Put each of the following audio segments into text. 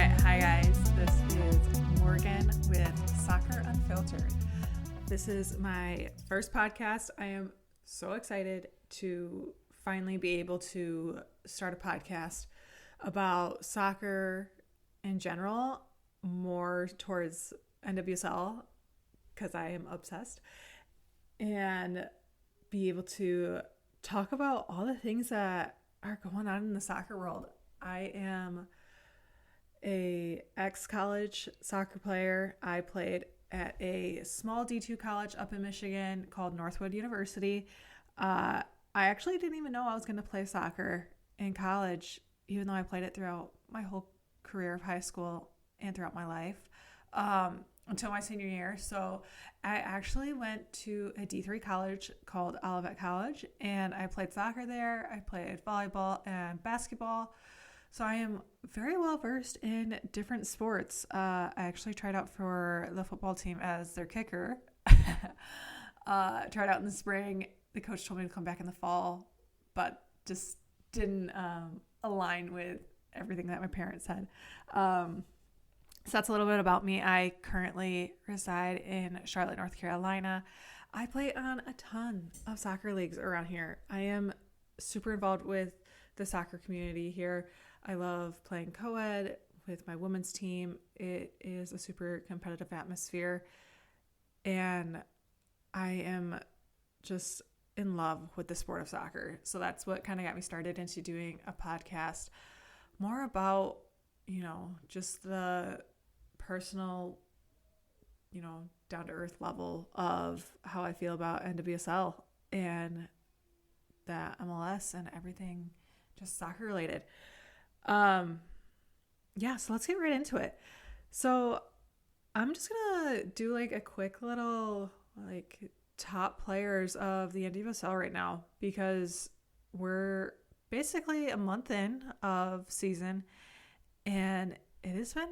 right, hi guys, this is Morgan with Soccer Unfiltered. This is my first podcast. I am so excited to finally be able to start a podcast about soccer in general, more towards NWSL, because I am obsessed, and be able to talk about all the things that are going on in the soccer world. I am a ex-college soccer player. I played at a small D2 college up in Michigan called Northwood University. I actually didn't even know I was going to play soccer in college, even though I played it throughout my whole career of high school and throughout my life until my senior year. So I actually went to a D3 college called Olivet College, and I played soccer there. I played volleyball and basketball. So I am very well versed in different sports. I actually tried out for the football team as their kicker. Tried out in the spring. The coach told me to come back in the fall, but just didn't align with everything that my parents said. So that's a little bit about me. I currently reside in Charlotte, North Carolina. I play on a ton of soccer leagues around here. I am super involved with the soccer community here. I love playing co-ed with my women's team. It is a super competitive atmosphere, and I am just in love with the sport of soccer. So that's what kind of got me started into doing a podcast more about, just the personal, down-to-earth level of how I feel about NWSL and that MLS and everything just soccer related. So let's get right into it. So I'm just gonna do a quick little top players of the NWSL right now, because we're basically a month in of season and it has been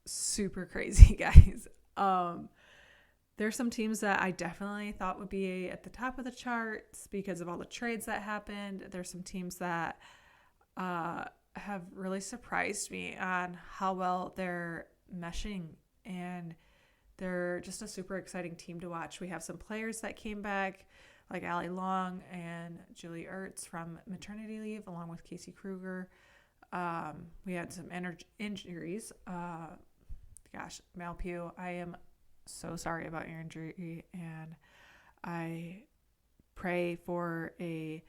super crazy, guys. There's some teams that I definitely thought would be at the top of the charts because of all the trades that happened. There's some teams that have really surprised me on how well they're meshing, and they're just a super exciting team to watch. We have some players that came back, like Allie Long and Julie Ertz from maternity leave, along with Casey Kruger. We had some injuries. Malpew, I am so sorry about your injury, and I pray for a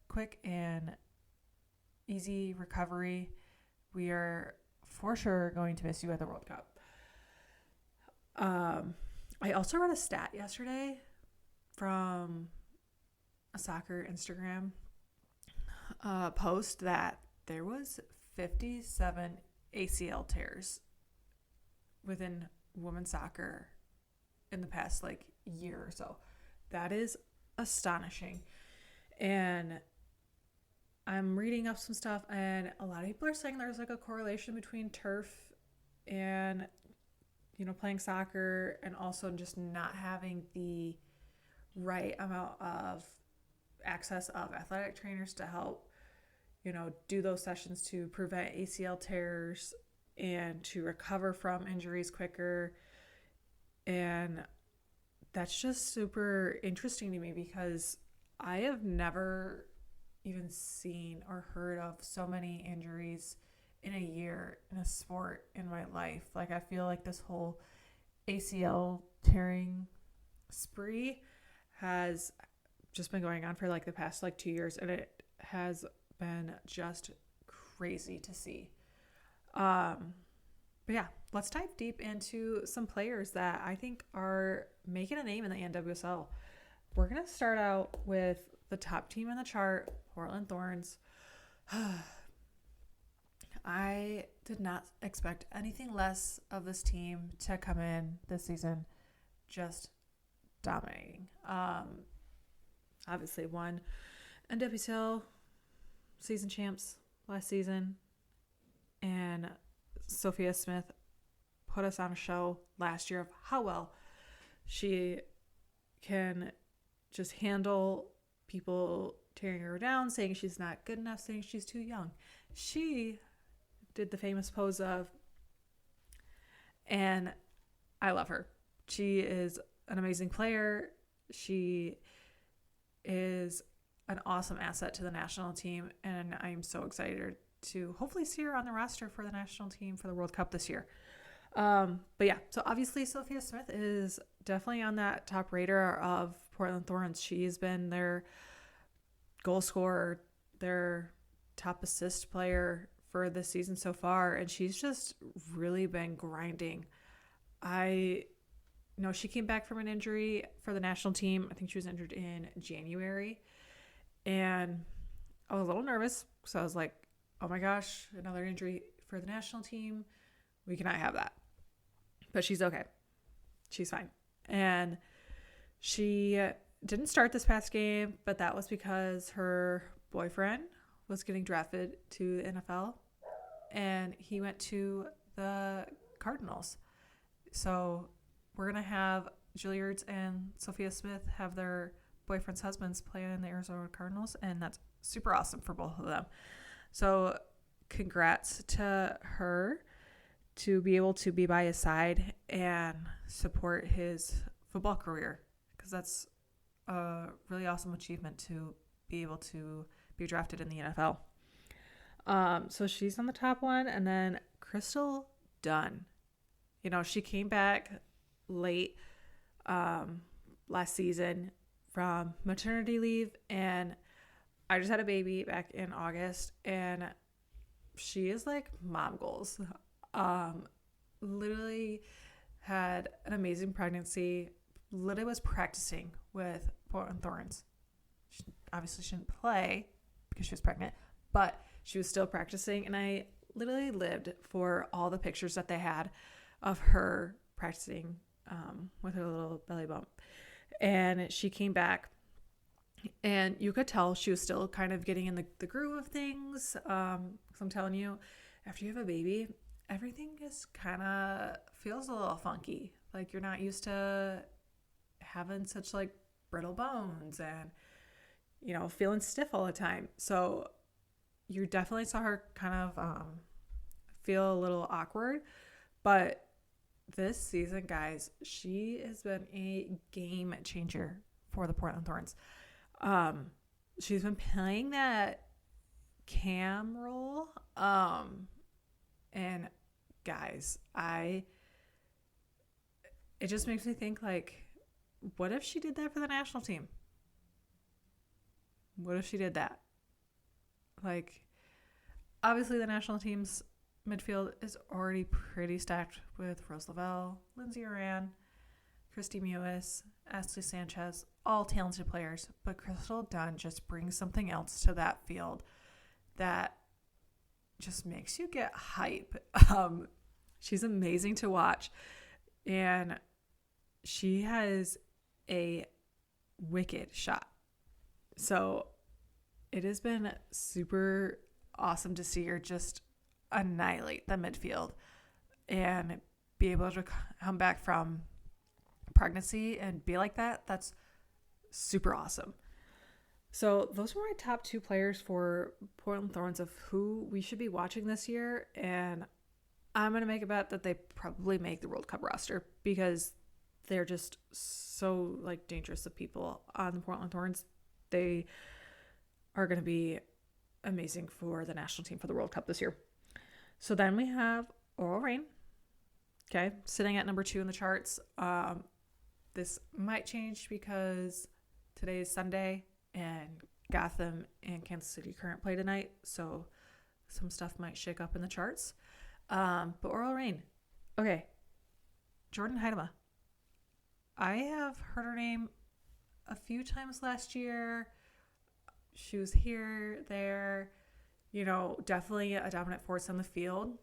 quick and easy recovery. We are for sure going to miss you at the World Cup. I also read a stat yesterday from a soccer Instagram post that there was 57 ACL tears within women's soccer in the past year or so. That is astonishing. And I'm reading up some stuff, and a lot of people are saying there's a correlation between turf and playing soccer, and also just not having the right amount of access of athletic trainers to help do those sessions to prevent ACL tears and to recover from injuries quicker. And that's just super interesting to me, because I have never even seen or heard of so many injuries in a year in a sport in my life. I feel like this whole ACL tearing spree has just been going on for the past 2 years, and it has been just crazy to see. But yeah, let's dive deep into some players that I think are making a name in the NWSL. We're going to start out with the top team in the chart, Portland Thorns. I did not expect anything less of this team to come in this season just dominating. Obviously won NWSL season champs last season, and Sophia Smith put us on a show last year of how well she can just handle people tearing her down, saying she's not good enough, saying she's too young. She did the famous pose of And I love her. She is an amazing player. She is an awesome asset to the national team, and I am so excited to hopefully see her on the roster for the national team for the World Cup this year. But yeah, so obviously Sophia Smith is definitely on that top radar of Portland Thorns. She's been their goal scorer, their top assist player for this season so far, and she's just really been grinding. I know she came back from an injury for the national team. I think she was injured in January, and I was a little nervous, so I was like, oh my gosh, another injury for the national team. We cannot have that. But she's okay. She's fine. And she didn't start this past game, but that was because her boyfriend was getting drafted to the NFL, and he went to the Cardinals. So we're going to have Juilliards and Sophia Smith have their boyfriend's husbands play in the Arizona Cardinals, and that's super awesome for both of them. So congrats to her to be able to be by his side and support his football career, because that's a really awesome achievement to be able to be drafted in the NFL. So she's on the top one. And then Crystal Dunn. You know, she came back late last season from maternity leave, and I just had a baby back in August, and she is like mom goals. Literally had an amazing pregnancy. Literally was practicing with Portland Thorns. She obviously shouldn't play because she was pregnant, but she was still practicing, and I literally lived for all the pictures that they had of her practicing with her little belly bump. And she came back, and you could tell she was still kind of getting in the groove of things. 'Cause I'm telling you, after you have a baby, everything just kind of feels a little funky. Like you're not used to having such like brittle bones and, you know, feeling stiff all the time. So you definitely saw her kind of feel a little awkward. But this season, guys, she has been a game changer for the Portland Thorns. She's been playing that cam role. And guys, it just makes me think, like, what if she did that for the national team? What if she did that? Like, obviously the national team's midfield is already pretty stacked with Rose Lavelle, Lindsay Oran, Christy Mewis, Ashley Sanchez, all talented players. But Crystal Dunn just brings something else to that field that just makes you get hype. She's amazing to watch, and she has a wicked shot. So it has been super awesome to see her just annihilate the midfield and be able to come back from pregnancy and be like that. That's super awesome. So those were my top two players for Portland Thorns of who we should be watching this year. And I'm going to make a bet that they probably make the World Cup roster because they're just so like dangerous of people on the Portland Thorns. They are going to be amazing for the national team for the World Cup this year. So then we have Oral Reign. Okay. Sitting at number 2 in the charts. This might change because today is Sunday and Gotham and Kansas City Current play tonight, so some stuff might shake up in the charts. But Oral Reign. Okay. Jordan Heidema. I have heard her name a few times last year. She was here, there, you know, definitely a dominant force on the field.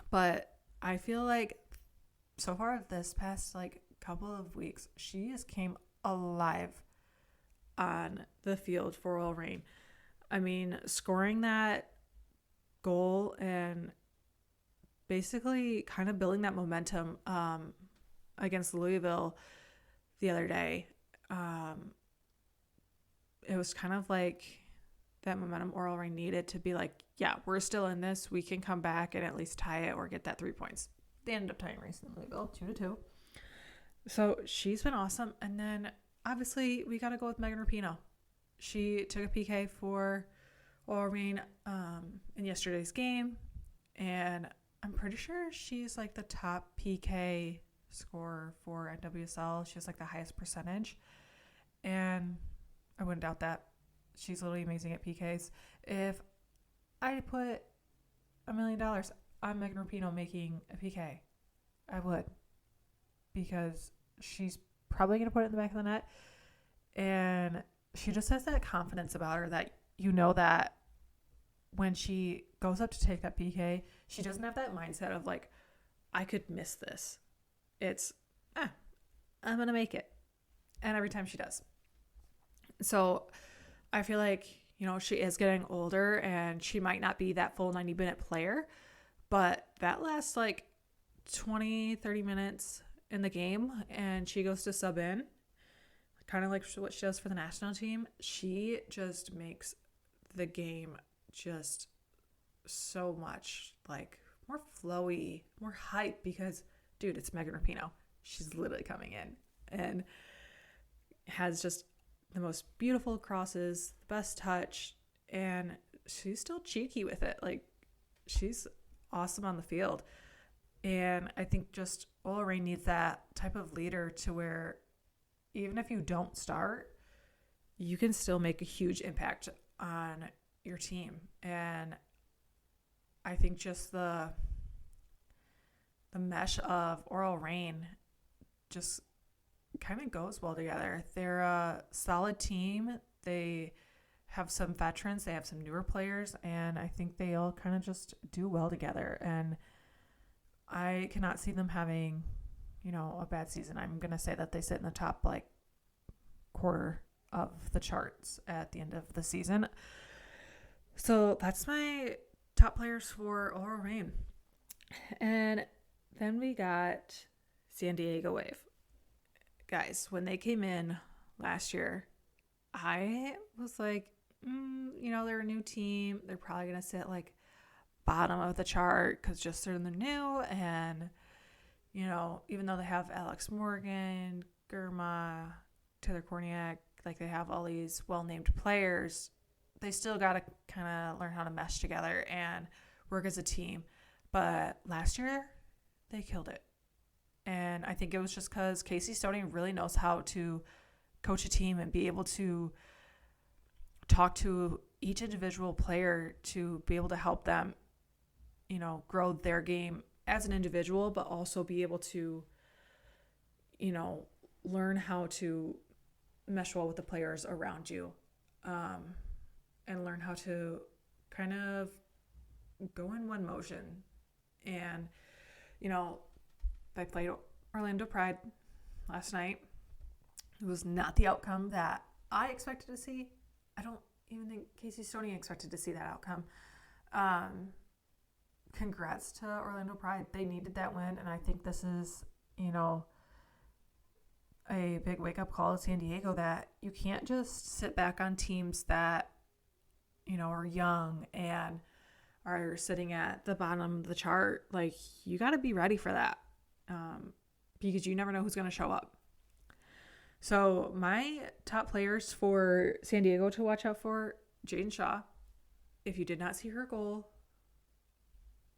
But I feel like so far this past like couple of weeks, she just came alive on the field for Oral Reign. I mean, scoring that goal and basically kind of building that momentum against Louisville the other day. It was kind of like that momentum Oral Reign needed to be like, yeah, we're still in this. We can come back and at least tie it or get that 3 points. They ended up tying recently, though, 2-2. So she's been awesome. And then, obviously, we got to go with Megan Rapinoe. She took a PK for Orlean in yesterday's game. And I'm pretty sure she's like the top PK scorer for NWSL. She has like the highest percentage. And I wouldn't doubt that. She's literally amazing at PKs. If I put $1 million on Megan Rapinoe making a PK, I would. Because she's probably going to put it in the back of the net. And she just has that confidence about her that you know that when she goes up to take that PK, she doesn't have that mindset of like, I could miss this. It's, I'm going to make it. And every time she does. So I feel like, you know, she is getting older and she might not be that full 90-minute player, but that lasts like 20, 30 minutes in the game and she goes to sub in, kind of like what she does for the national team. She just makes the game just so much like more flowy, more hype because, dude, it's Megan Rapinoe. She's literally coming in and has just the most beautiful crosses, the best touch, and she's still cheeky with it. Like, she's awesome on the field. And I think just Orlean needs that type of leader to where even if you don't start, you can still make a huge impact on your team. And I think just the mesh of Orlean just kind of goes well together. They're a solid team. They have some veterans. They have some newer players. And I think they all kind of just do well together. And I cannot see them having, you know, a bad season. I'm going to say that they sit in the top, like, quarter of the charts at the end of the season. So that's my top players for Orlean. And then we got San Diego Wave. Guys, when they came in last year, I was like, you know, they're a new team. They're probably going to sit like bottom of the chart because just they're new. And, you know, even though they have Alex Morgan, Germa, Taylor Korniak, like they have all these well-named players, they still got to kind of learn how to mesh together and work as a team. But last year, they killed it. And I think it was just because Casey Stoney really knows how to coach a team and be able to talk to each individual player to be able to help them, you know, grow their game as an individual, but also be able to, you know, learn how to mesh well with the players around you, and learn how to kind of go in one motion. And, you know, they played Orlando Pride last night. It was not the outcome that I expected to see. I don't even think Casey Stoney expected to see that outcome. Congrats to Orlando Pride. They needed that win, and I think this is, you know, a big wake-up call to San Diego that you can't just sit back on teams that, you know, are young and are sitting at the bottom of the chart. Like, you got to be ready for that. Because you never know who's going to show up. So my top players for San Diego to watch out for, Jaden Shaw. If you did not see her goal,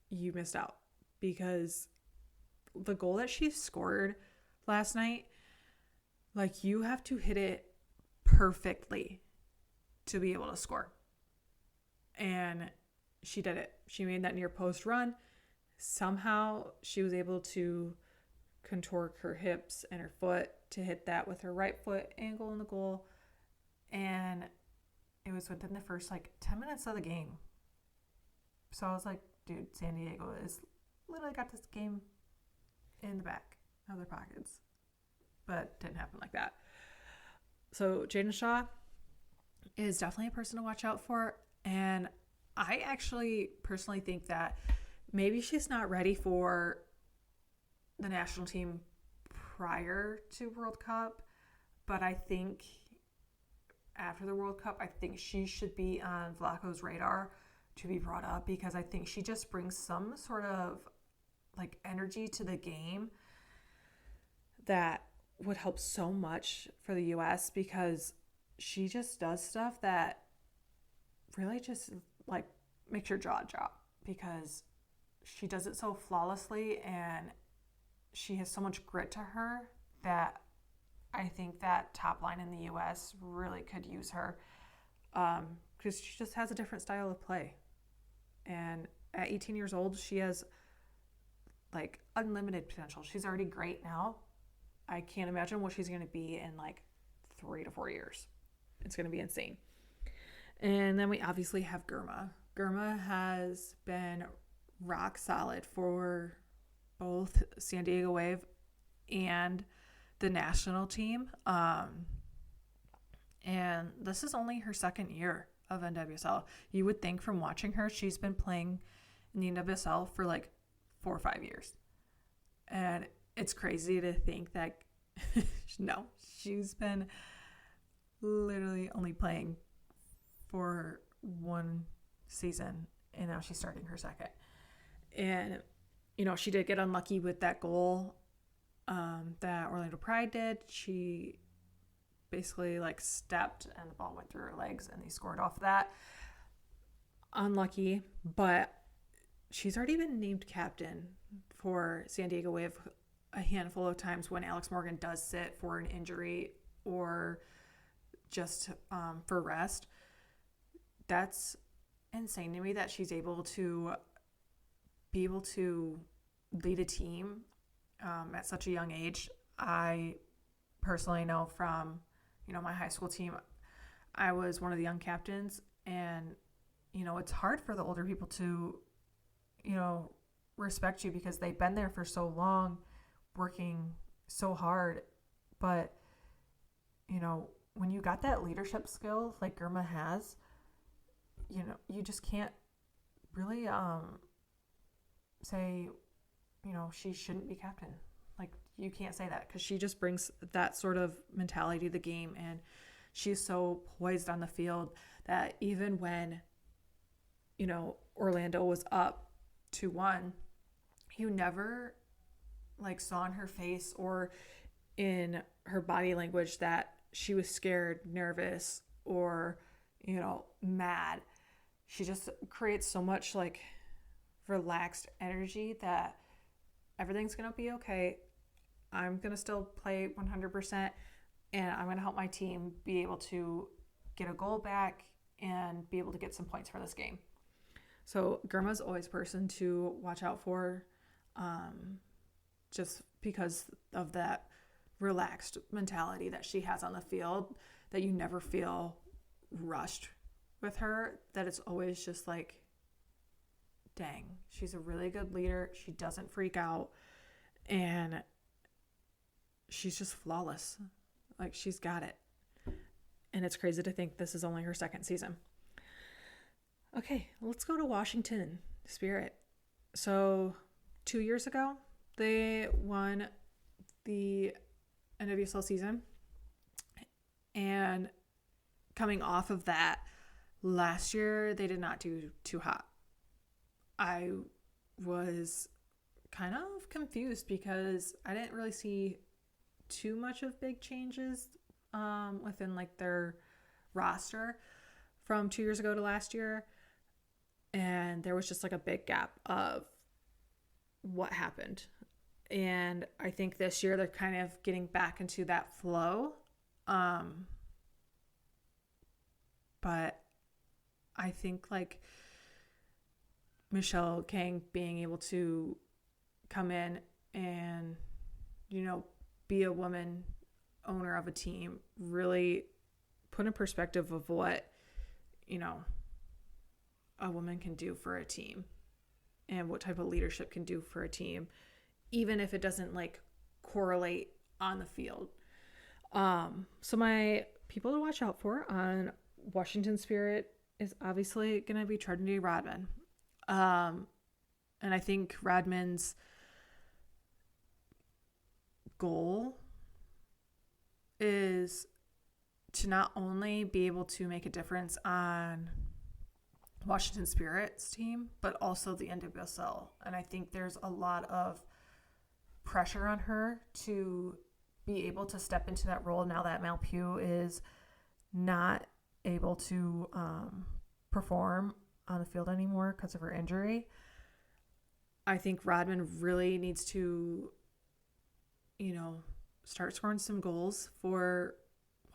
you missed out. Because the goal that she scored last night, like, you have to hit it perfectly to be able to score. And she did it. She made that near post run. Somehow she was able to contork her hips and her foot to hit that with her right foot, angle in the goal. And it was within the first like 10 minutes of the game. So I was like, dude, San Diego is literally got this game in the back of their pockets. But it didn't happen like that. So Jaden Shaw is definitely a person to watch out for. And I actually personally think that maybe she's not ready for the national team prior to World Cup, but I think after the World Cup, I think she should be on Vlaho's radar to be brought up because I think she just brings some sort of like energy to the game that would help so much for the US, because she just does stuff that really just like makes your jaw drop, because she does it so flawlessly and she has so much grit to her that I think that top line in the US really could use her, because she just has a different style of play. And at 18 years old, she has like unlimited potential. She's already great now. I can't imagine what she's going to be in like 3 to 4 years. It's going to be insane. And then we obviously have Germa. Germa has been rock solid for both San Diego Wave and the national team. And this is only her second year of NWSL. You would think from watching her, she's been playing in the NWSL for like 4 or 5 years. And it's crazy to think that, no, she's been literally only playing for 1 season, and now she's starting her second. And, you know, she did get unlucky with that goal that Orlando Pride did. She basically like stepped and the ball went through her legs and they scored off that. Unlucky, but she's already been named captain for San Diego Wave a handful of times when Alex Morgan does sit for an injury or just for rest. That's insane to me that she's able to lead a team at such a young age. I personally know from, you know, my high school team, I was one of the young captains, and, you know, it's hard for the older people to, you know, respect you because they've been there for so long, working so hard. But, you know, when you got that leadership skill like Germa has, you know, you just can't really say, you know, she shouldn't be captain. Like, you can't say that, because she just brings that sort of mentality to the game, and she's so poised on the field that even when, you know, Orlando was up 2-1, you never like saw in her face or in her body language that she was scared, nervous, or, you know, mad. She just creates so much like relaxed energy that everything's going to be okay. I'm going to still play 100%, and I'm going to help my team be able to get a goal back and be able to get some points for this game. So Germa's always a person to watch out for, just because of that relaxed mentality that she has on the field, that you never feel rushed with her, that it's always just like, dang, she's a really good leader. She doesn't freak out, and she's just flawless. Like, she's got it. And it's crazy to think this is only her second season. Okay, let's go to Washington Spirit. So 2 years ago, they won the NWSL season. And coming off of that, last year, they did not do too hot. I was kind of confused because I didn't really see too much of big changes within like their roster from 2 years ago to last year. And there was just like a big gap of what happened. And I think this year they're kind of getting back into that flow. But I think like Michelle Kang being able to come in and, you know, be a woman owner of a team really put in perspective of what, you know, a woman can do for a team and what type of leadership can do for a team, even if it doesn't like correlate on the field. So my people to watch out for on Washington Spirit is obviously going to be Trinity Rodman. And I think Rodman's goal is to not only be able to make a difference on Washington Spirit's team, but also the NWSL. And I think there's a lot of pressure on her to be able to step into that role now that Mal Pugh is not able to perform on the field anymore because of her injury. I think Rodman really needs to, start scoring some goals for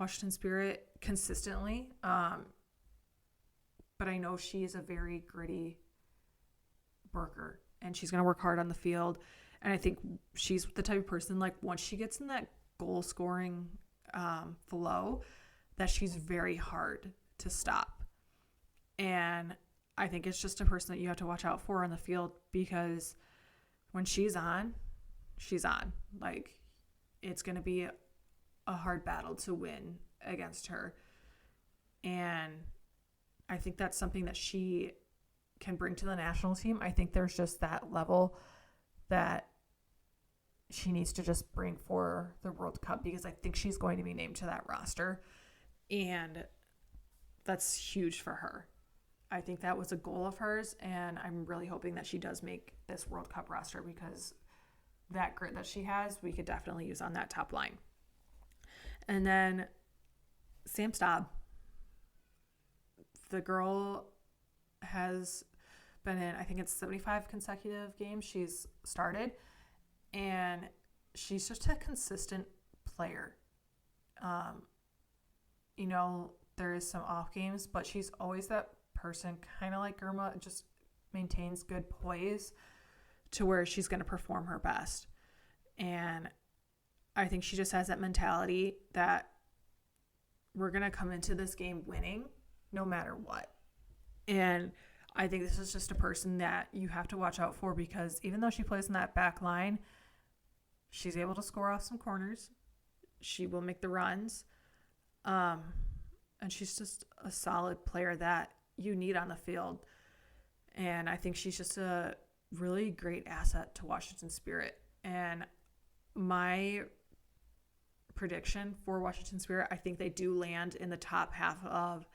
Washington Spirit consistently. But I know she is a very gritty worker, and she's going to work hard on the field. And I think she's the type of person, like, once she gets in that goal scoring flow, that she's very hard to stop. And I think it's just a person that you have to watch out for on the field, because when she's on, she's on. Like, it's going to be a hard battle to win against her. And I think that's something that she can bring to the national team. I think there's just that level that she needs to just bring for the World Cup, because I think she's going to be named to that roster. And that's huge for her. I think that was a goal of hers, and I'm really hoping that she does make this World Cup roster, because that grit that she has, we could definitely use on that top line. And then Sam Staub. The girl has been in, I think it's 75 consecutive games she's started, and she's just a consistent player. There is some off games, but she's always that person, kind of like Irma, just maintains good poise to where she's going to perform her best. And I think she just has that mentality that we're going to come into this game winning no matter what. And I think this is just a person that you have to watch out for, because even though she plays in that back line, she's able to score off some corners. She will make the runs. And she's just a solid player that you need on the field. And I think she's just a really great asset to Washington Spirit. And my prediction for Washington Spirit, I think they do land in the top half of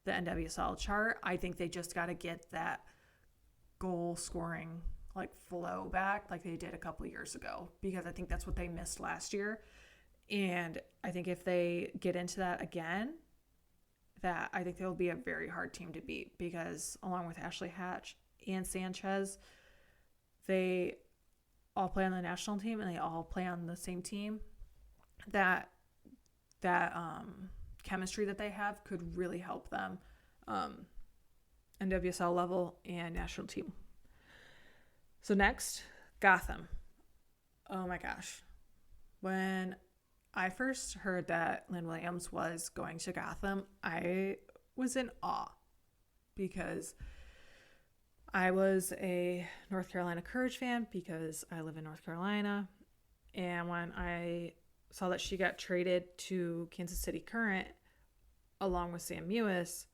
the NWSL chart. I think they just got to get that goal scoring flow back like they did a couple of years ago, because I think that's what they missed last year. And I think if they get into that again, that I think they'll be a very hard team to beat, because along with Ashley Hatch and Sanchez, they all play on the national team and they all play on the same team. That chemistry that they have could really help them NWSL level and national team. So next, Gotham. Oh my gosh. When I first heard that Lynn Williams was going to Gotham, I was in awe, because I was a North Carolina Courage fan because I live in North Carolina. And when I saw that she got traded to Kansas City Current along with Sam Mewis,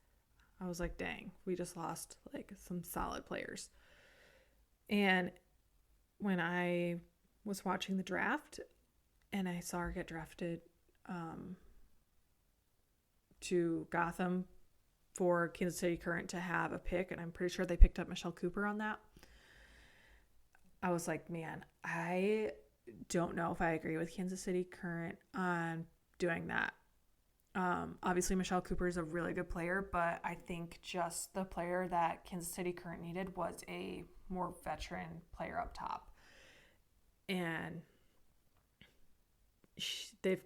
I was like, dang, we just lost some solid players. And when I was watching the draft and I saw her get drafted to Gotham for Kansas City Current to have a pick, and I'm pretty sure they picked up Michelle Cooper on that, I was like, man, I don't know if I agree with Kansas City Current on doing that. Obviously, Michelle Cooper is a really good player, but I think just the player that Kansas City Current needed was a more veteran player up top. And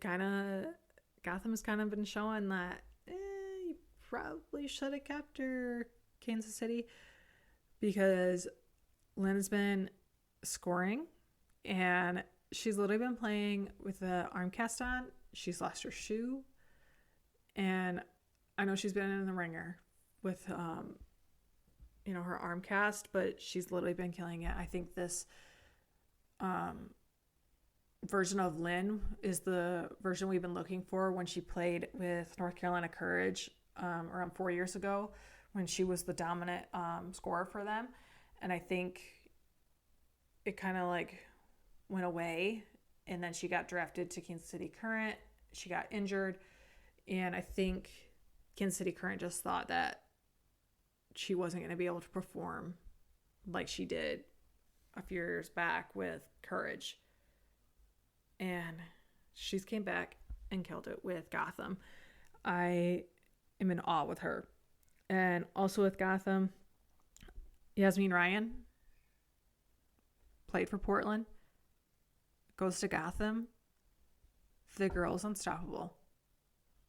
Gotham has kind of been showing that you probably should have kept her, Kansas City, because Lynn's been scoring and she's literally been playing with the arm cast on. She's lost her shoe. And I know she's been in the ringer with, her arm cast, but she's literally been killing it. I think this version of Lynn is the version we've been looking for when she played with North Carolina Courage around 4 years ago, when she was the dominant scorer for them. And I think it kind of went away, and then she got drafted to Kansas City Current. She got injured. And I think Kansas City Current just thought that she wasn't going to be able to perform like she did a few years back with Courage. And she's came back and killed it with Gotham. I am in awe with her. And also with Gotham, Yasmin Ryan played for Portland, goes to Gotham. The girl's unstoppable.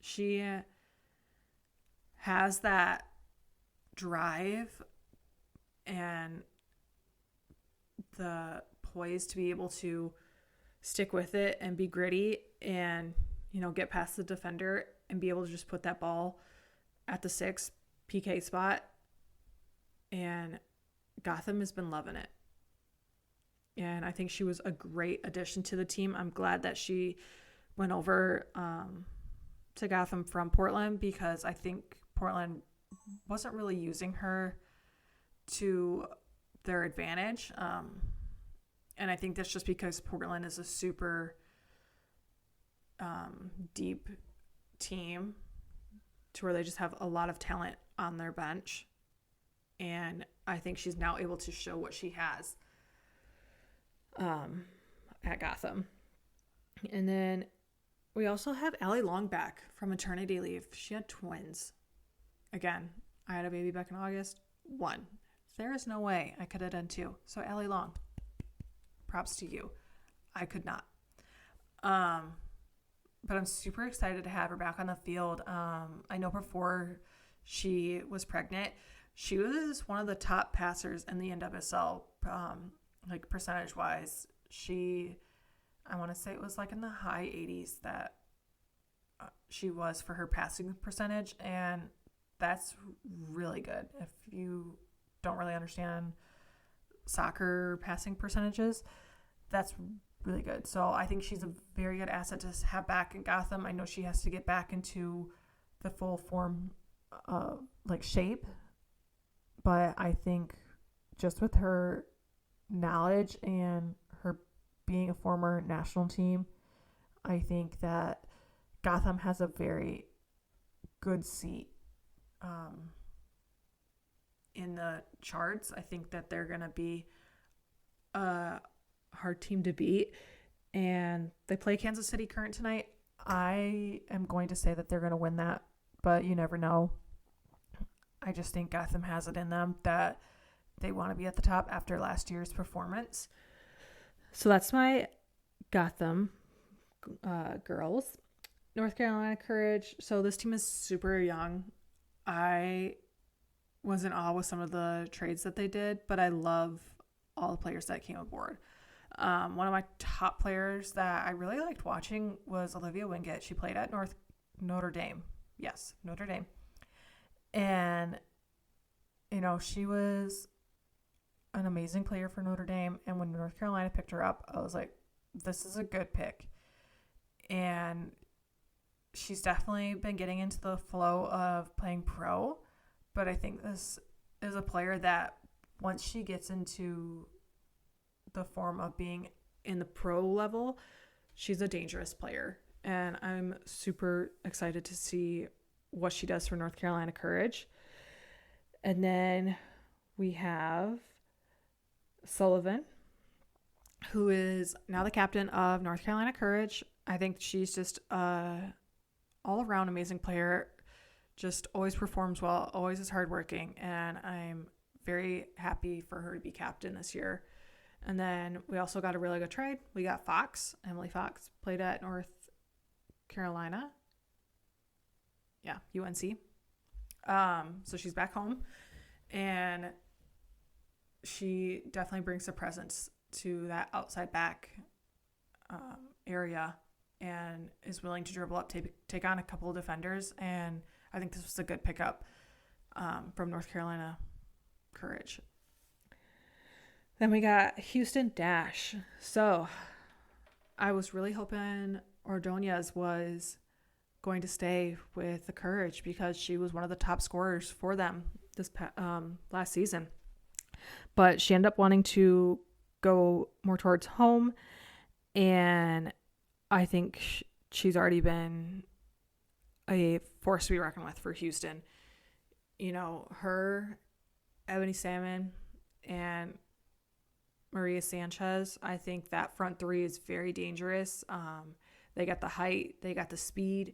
She has that drive and the poise to be able to stick with it and be gritty and, get past the defender and be able to just put that ball at the 6 PK spot. And Gotham has been loving it. And I think she was a great addition to the team. I'm glad that she went over to Gotham from Portland, because I think Portland wasn't really using her to their advantage. And I think that's just because Portland is a super deep team to where they just have a lot of talent on their bench. And I think she's now able to show what she has at Gotham. And then we also have Allie Long back from maternity leave. She had twins. Again, I had a baby back in August. 1. There is no way I could have done 2. So Allie Long, props to you. I could not. But I'm super excited to have her back on the field. I know before she was pregnant, she was one of the top passers in the NWSL, percentage-wise. I want to say it was in the high 80s that she was for her passing percentage, and that's really good. If you don't really understand soccer passing percentages, that's really good. So I think she's a very good asset to have back in Gotham. I know she has to get back into the full form shape, but I think just with her knowledge and her being a former national team, I think that Gotham has a very good seat in the charts. I think that they're going to be a hard team to beat, and they play Kansas City Current tonight. I am going to say that they're going to win that, but you never know. I just think Gotham has it in them that they want to be at the top after last year's performance. So that's my Gotham girls. North Carolina Courage. So this team is super young. I was in awe with some of the trades that they did, but I love all the players that came aboard. One of my top players that I really liked watching was Olivia Wingett. She played at Notre Dame. Yes, Notre Dame. And, she was an amazing player for Notre Dame. And when North Carolina picked her up, I was like, this is a good pick. And she's definitely been getting into the flow of playing pro. But I think this is a player that once she gets into the form of being in the pro level, she's a dangerous player. And I'm super excited to see what she does for North Carolina Courage. And then we have Sullivan, who is now the captain of North Carolina Courage. I think she's just a all-around amazing player, just always performs well, always is hardworking, and I'm very happy for her to be captain this year. And then we also got a really good trade. We got Fox. Emily Fox played at North Carolina. Yeah, UNC. So she's back home, and she definitely brings a presence to that outside back area and is willing to dribble up, take on a couple of defenders. And I think this was a good pickup from North Carolina Courage. Then we got Houston Dash. So I was really hoping Ordonez was going to stay with the Courage because she was one of the top scorers for them this last season. But she ended up wanting to go more towards home, and I think she's already been a force to be reckoned with for Houston. Her Ebony Salmon and Maria Sanchez. I think that front three is very dangerous. They got the height, they got the speed,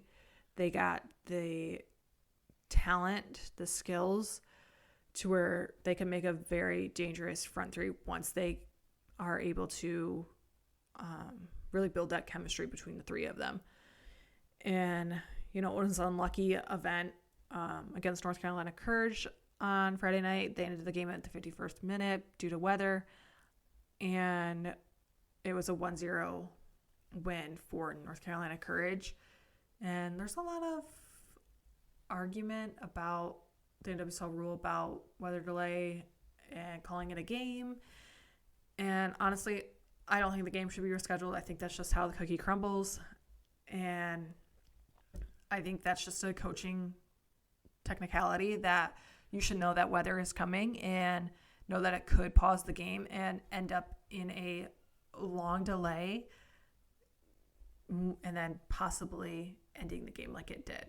they got the talent, the skills to where they can make a very dangerous front three once they are able to really build that chemistry between the three of them. And, it was an unlucky event against North Carolina Courage on Friday night. They ended the game at the 51st minute due to weather. And it was a 1-0 win for North Carolina Courage. And there's a lot of argument about the NWSL rule about weather delay and calling it a game. And honestly, I don't think the game should be rescheduled. I think that's just how the cookie crumbles. And I think that's just a coaching technicality that you should know that weather is coming and know that it could pause the game and end up in a long delay and then possibly ending the game like it did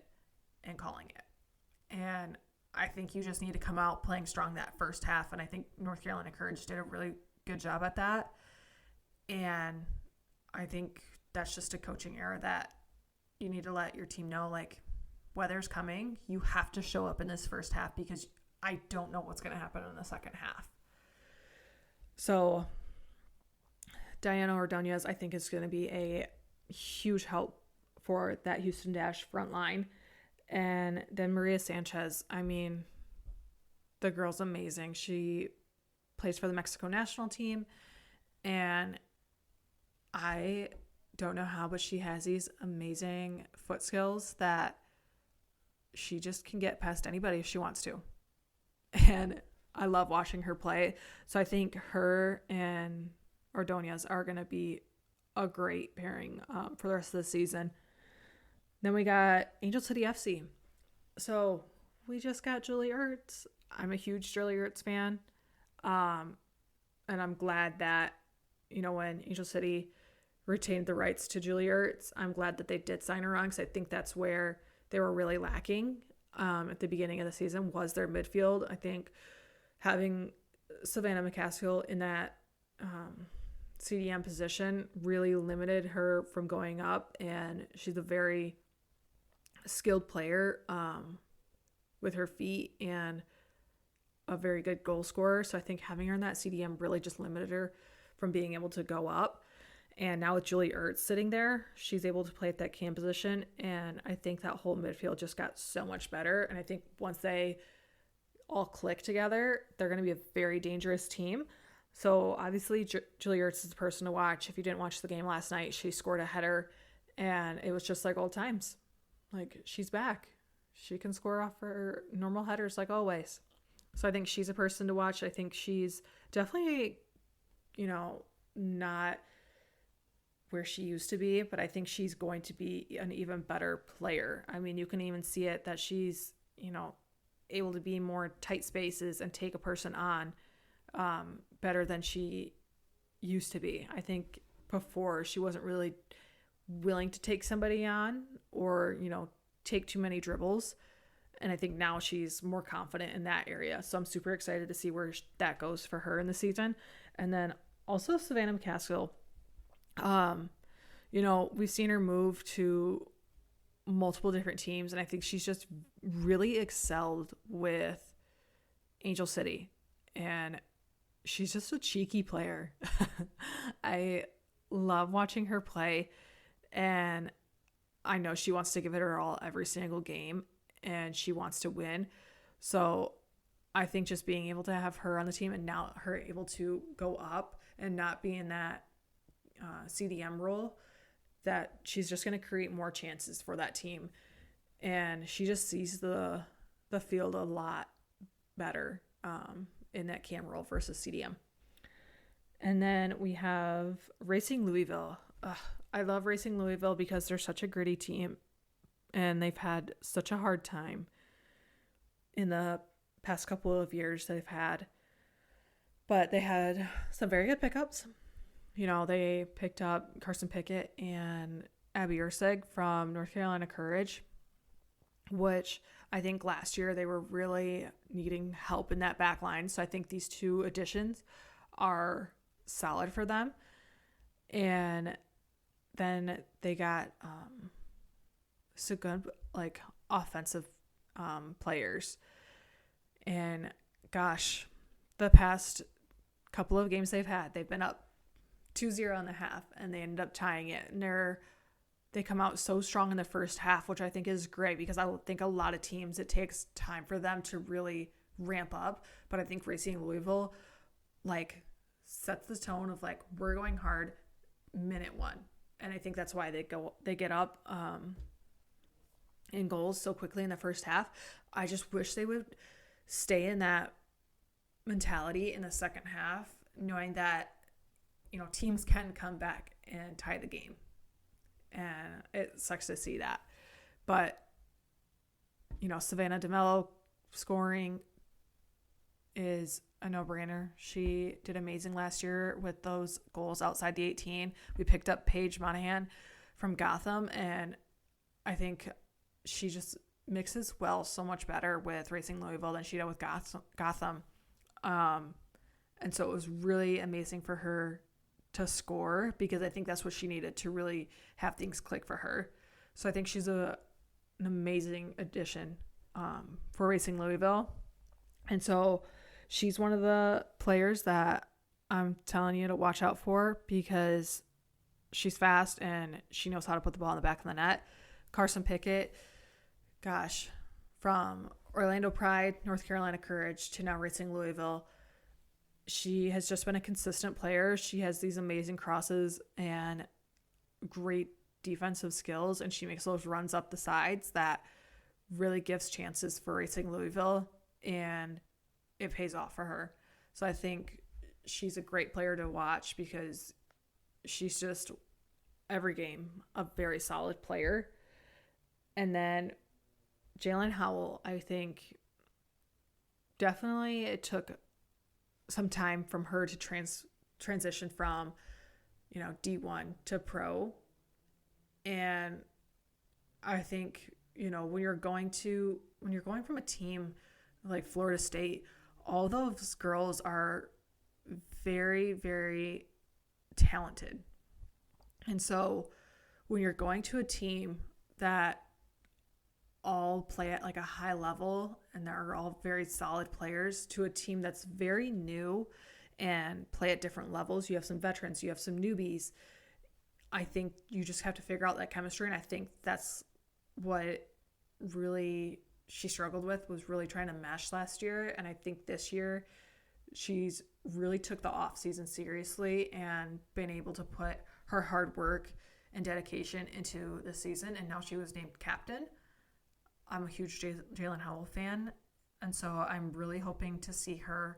and calling it. And I think you just need to come out playing strong that first half. And I think North Carolina Courage did a really good job at that. And I think that's just a coaching error that you need to let your team know, like, weather's coming. You have to show up in this first half because I don't know what's going to happen in the second half. So Diana Ordonez, I think, is going to be a huge help for that Houston Dash front line. And then Maria Sanchez, I mean, the girl's amazing. She plays for the Mexico national team. And I don't know how, but she has these amazing foot skills that she just can get past anybody if she wants to. And I love watching her play. So I think her and Ordonez are going to be a great pairing for the rest of the season. Then we got Angel City FC. So we just got Julie Ertz. I'm a huge Julie Ertz fan. And I'm glad that, when Angel City retained the rights to Julie Ertz, I'm glad that they did sign her on because I think that's where they were really lacking at the beginning of the season was their midfield. I think having Savannah McCaskill in that CDM position really limited her from going up, and she's a very skilled player with her feet and a very good goal scorer. So I think having her in that CDM really just limited her from being able to go up. And now with Julie Ertz sitting there, she's able to play at that cam position. And I think that whole midfield just got so much better. And I think once they all click together, they're going to be a very dangerous team. So obviously, Julie Ertz is the person to watch. If you didn't watch the game last night, she scored a header. And it was just like old times. Like, she's back. She can score off her normal headers like always. So I think she's a person to watch. I think she's definitely, not where she used to be, but I think she's going to be an even better player. I mean, you can even see it that she's, able to be more tight spaces and take a person on better than she used to be. I think before she wasn't really willing to take somebody on or, take too many dribbles. And I think now she's more confident in that area. So I'm super excited to see where that goes for her in the season. And then also Savannah McCaskill. We've seen her move to multiple different teams, and I think she's just really excelled with Angel City. And she's just a cheeky player. I love watching her play, and I know she wants to give it her all every single game, and she wants to win. So I think just being able to have her on the team and now her able to go up and not be in that CDM role, that she's just going to create more chances for that team. And she just sees the field a lot better in that cam role versus CDM. And then we have Racing Louisville. I love Racing Louisville because they're such a gritty team and they've had such a hard time in the past couple of years they've had. But they had some very good pickups. They picked up Carson Pickett and Abby Ursig from North Carolina Courage, which I think last year they were really needing help in that back line. So I think these two additions are solid for them. And then they got some good offensive players. And gosh, the past couple of games they've been up 2-0 in the half, and they ended up tying it. And they come out so strong in the first half, which I think is great, because I think a lot of teams, it takes time for them to really ramp up. But I think Racing Louisville sets the tone of we're going hard minute one. And I think that's why they get up in goals so quickly in the first half. I just wish they would stay in that mentality in the second half, knowing that teams can come back and tie the game. And it sucks to see that. But Savannah DeMello scoring is a no-brainer. She did amazing last year with those goals outside the 18. We picked up Paige Monahan from Gotham, and I think she just mixes well so much better with Racing Louisville than she did with Gotham. And so it was really amazing for her to score, because I think that's what she needed to really have things click for her. So I think she's an amazing addition for Racing Louisville. And so she's one of the players that I'm telling you to watch out for, because she's fast and she knows how to put the ball in the back of the net. Carson Pickett, gosh, from Orlando Pride, North Carolina Courage, to now Racing Louisville, she has just been a consistent player. She has these amazing crosses and great defensive skills, and she makes those runs up the sides that really gives chances for Racing Louisville, and it pays off for her. So I think she's a great player to watch, because she's just every game a very solid player. And then Jalen Howell, I think definitely it took some time from her to transition from D1 to pro. And I think when you're going from a team like Florida State, all those girls are very, very talented. And so when you're going to a team that all play at a high level and they're all very solid players, to a team that's very new and play at different levels, you have some veterans, you have some newbies. I think you just have to figure out that chemistry. And I think that's what really she struggled with, was really trying to mesh last year. And I think this year she's really took the off season seriously and been able to put her hard work and dedication into the season. And now she was named captain. I'm a huge Jalen Howell fan, and so I'm really hoping to see her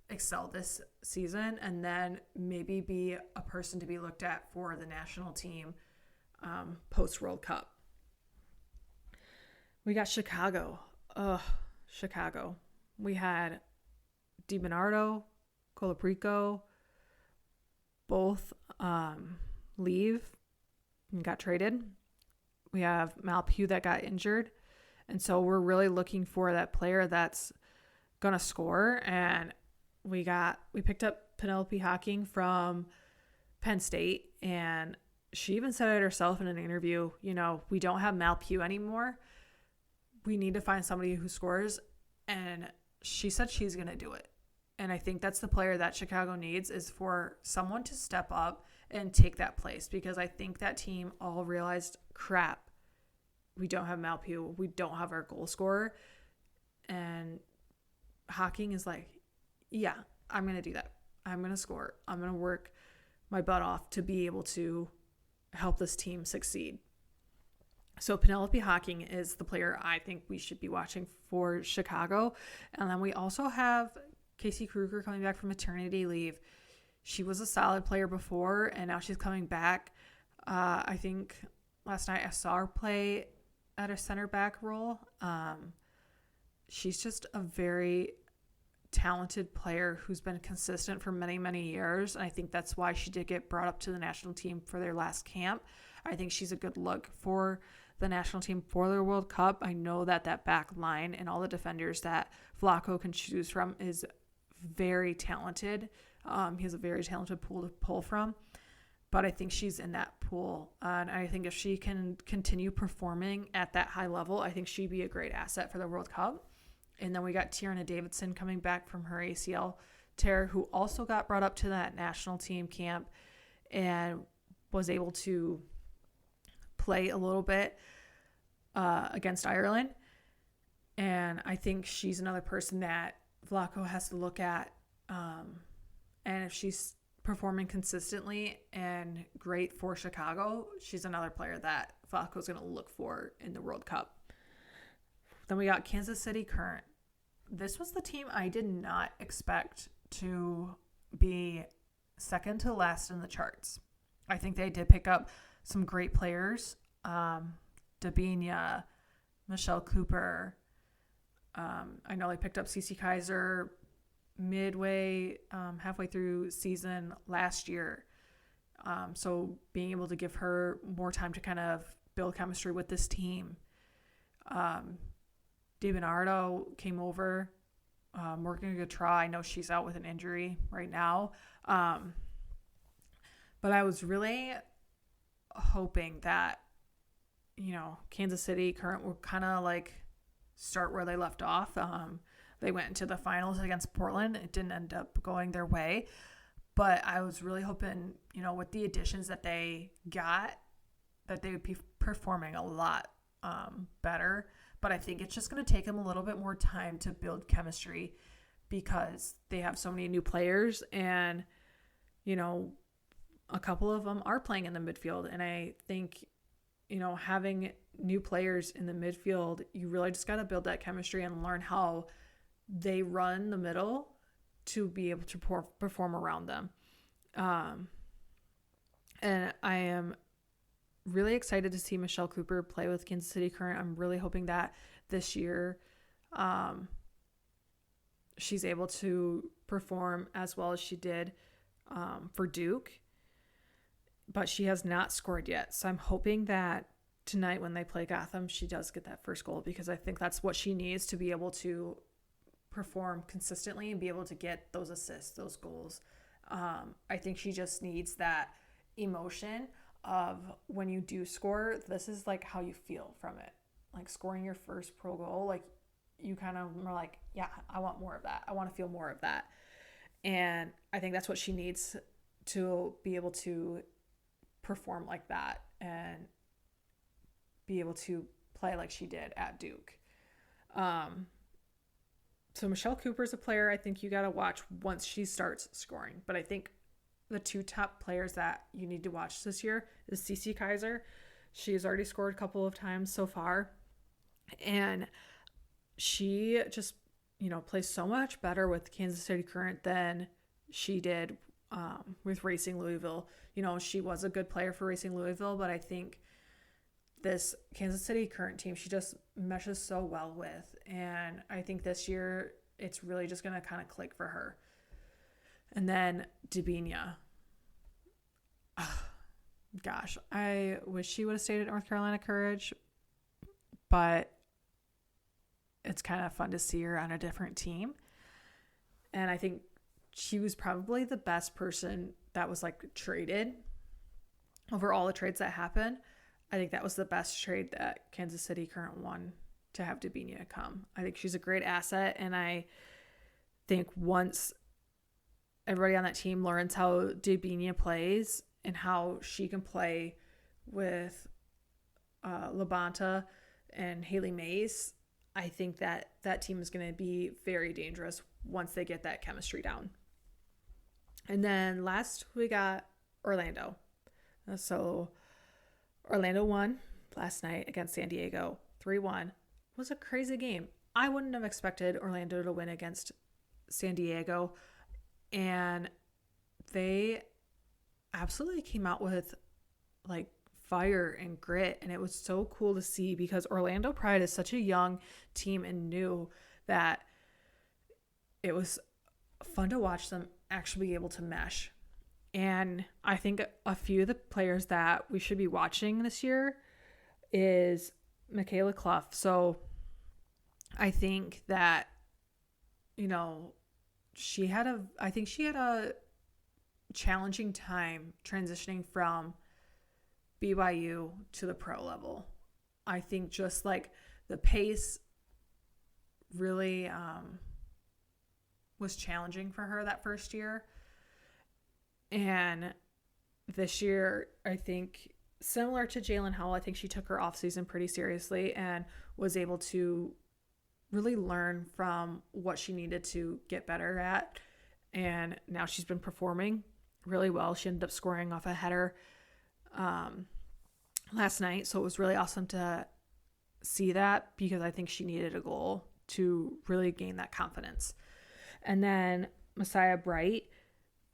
excel this season, and then maybe be a person to be looked at for the national team post-World Cup. We got Chicago. Chicago. We had DiBernardo, Colaprico, both leave and got traded. We have Malpugh that got injured. And so we're really looking for that player that's going to score. And we picked up Penelope Hocking from Penn State. And she even said it herself in an interview, we don't have Malpugh anymore. We need to find somebody who scores. And she said she's going to do it. And I think that's the player that Chicago needs, is for someone to step up and take that place, because I think that team all realized, crap, we don't have Malpugh, we don't have our goal scorer. And Hocking is like, yeah, I'm going to do that. I'm going to score. I'm going to work my butt off to be able to help this team succeed. So Penelope Hocking is the player I think we should be watching for Chicago. And then we also have Casey Kruger coming back from maternity leave. She was a solid player before, and now she's coming back. I think last night I saw her play at a center back role. She's just a very talented player who's been consistent for many, many years. And I think that's why she did get brought up to the national team for their last camp. I think she's a good look for the national team for the World Cup. I know that back line and all the defenders that Vlaco can choose from is very talented. He has a very talented pool to pull from. But I think she's in that pool. And I think if she can continue performing at that high level, I think she'd be a great asset for the World Cup. And then we got Tierna Davidson coming back from her ACL tear, who also got brought up to that national team camp and was able to play a little bit against Ireland. And I think she's another person that Vlaco has to look at. And if she's performing consistently and great for Chicago, she's another player that Vlaco's going to look for in the World Cup. Then we got Kansas City Current. This was the team I did not expect to be second to last in the charts. I think they did pick up some great players. Dabinia, Michelle Cooper. I know they picked up Cece Kaiser midway, halfway through season last year. So being able to give her more time to kind of build chemistry with this team. DiBernardo came over. Morgan Gautrat, I know she's out with an injury right now. But I was really hoping that, Kansas City Current would kind of like start where they left off. They went into the finals against Portland. It didn't end up going their way. But I was really hoping, with the additions that they got, that they would be performing a lot better. But I think it's just going to take them a little bit more time to build chemistry because they have so many new players. And, a couple of them are playing in the midfield. And I think, having new players in the midfield, you really just got to build that chemistry and learn how they run the middle to be able to perform around them. And I am really excited to see Michelle Cooper play with Kansas City Current. I'm really hoping that this year she's able to perform as well as she did for Duke. But she has not scored yet. So I'm hoping that tonight when they play Gotham, she does get that first goal because I think that's what she needs to be able to perform consistently and be able to get those assists, those goals. I think she just needs that emotion of when you do score, this is like how you feel from it. Like scoring your first pro goal, like you kind of are like, yeah, I want more of that. I want to feel more of that. And I think that's what she needs to be able to perform like that and be able to play like she did at Duke. So Michelle Cooper is a player I think you got to watch once she starts scoring. But I think the two top players that you need to watch this year is Cece Kaiser. She has already scored a couple of times so far. And she just, plays so much better with Kansas City Current than she did with Racing Louisville. She was a good player for Racing Louisville, but I think this Kansas City Current team, she just meshes so well with. And I think this year it's really just going to kind of click for her. And then Dabinia. Gosh, I wish she would have stayed at North Carolina Courage, but it's kind of fun to see her on a different team. And I think she was probably the best person that was like traded over all the trades that happened. I think that was the best trade that Kansas City Current won, to have Dabinia come. I think she's a great asset, and I think once everybody on that team learns how Dabinia plays and how she can play with Labonta and Haley Mace, I think that that team is going to be very dangerous once they get that chemistry down. And then last we got Orlando. So Orlando won last night against San Diego 3-1. It was a crazy game. I wouldn't have expected Orlando to win against San Diego. And they absolutely came out with like fire and grit. And it was so cool to see because Orlando Pride is such a young team and new that it was fun to watch them actually be able to mesh. And I think a few of the players that we should be watching this year is Michaela Clough. So I think that, she had a challenging time transitioning from BYU to the pro level. I think just like the pace really was challenging for her that first year. And this year, I think similar to Jalen Howell, I think she took her offseason pretty seriously and was able to really learn from what she needed to get better at. And now she's been performing really well. She ended up scoring off a header last night. So it was really awesome to see that, because I think she needed a goal to really gain that confidence. And then Messiah Bright,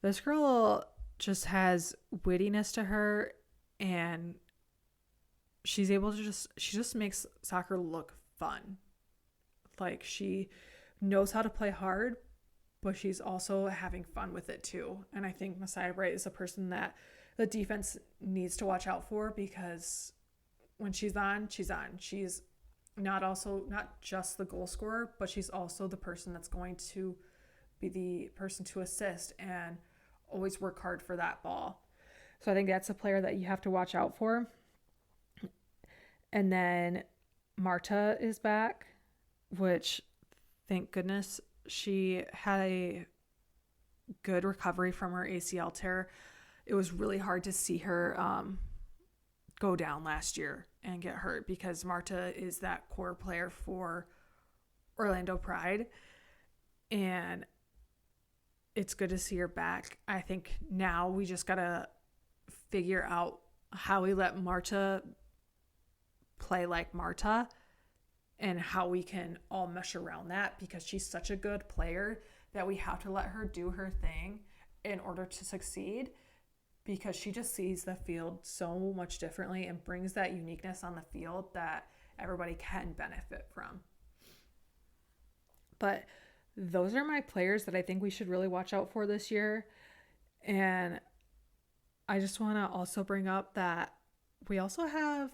this girl just has wittiness to her, and she's able to she just makes soccer look fun. Like, she knows how to play hard, but she's also having fun with it too. And I think Messiah Bright is a person that the defense needs to watch out for, because when she's on, she's on. She's not just the goal scorer, but she's also the person that's going to be the person to assist and always work hard for that ball. So I think that's a player that you have to watch out for. And then Marta is back, which, thank goodness, she had a good recovery from her ACL tear. It was really hard to see her go down last year and get hurt, because Marta is that core player for Orlando Pride, and it's good to see her back. I think now we just gotta figure out how we let Marta play like Marta and how we can all mesh around that, because she's such a good player that we have to let her do her thing in order to succeed, because she just sees the field so much differently and brings that uniqueness on the field that everybody can benefit from. But those are my players that I think we should really watch out for this year. And I just want to also bring up that we also have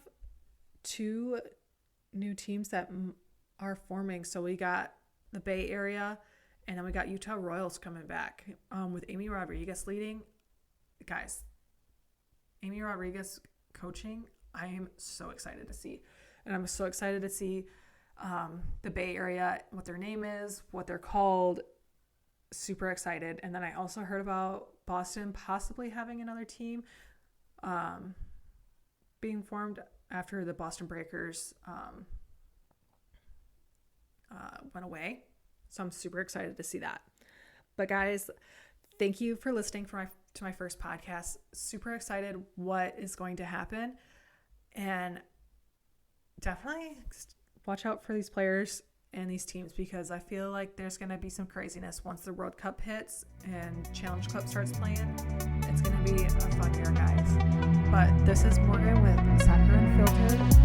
2 new teams that are forming. So we got the Bay Area, and then we got Utah Royals coming back with Amy Rodriguez leading. Guys, Amy Rodriguez coaching, I am so excited to see. And I'm so excited to see the Bay Area, what their name is, what they're called. Super excited. And then I also heard about Boston possibly having another team being formed after the Boston Breakers went away. So I'm super excited to see that. But guys, thank you for listening to my first podcast. Super excited what is going to happen. And definitely watch out for these players and these teams, because I feel like there's going to be some craziness once the World Cup hits and Challenge Cup starts playing. It's going to be a fun year, guys. But this is Morgan with Soccer Unfiltered.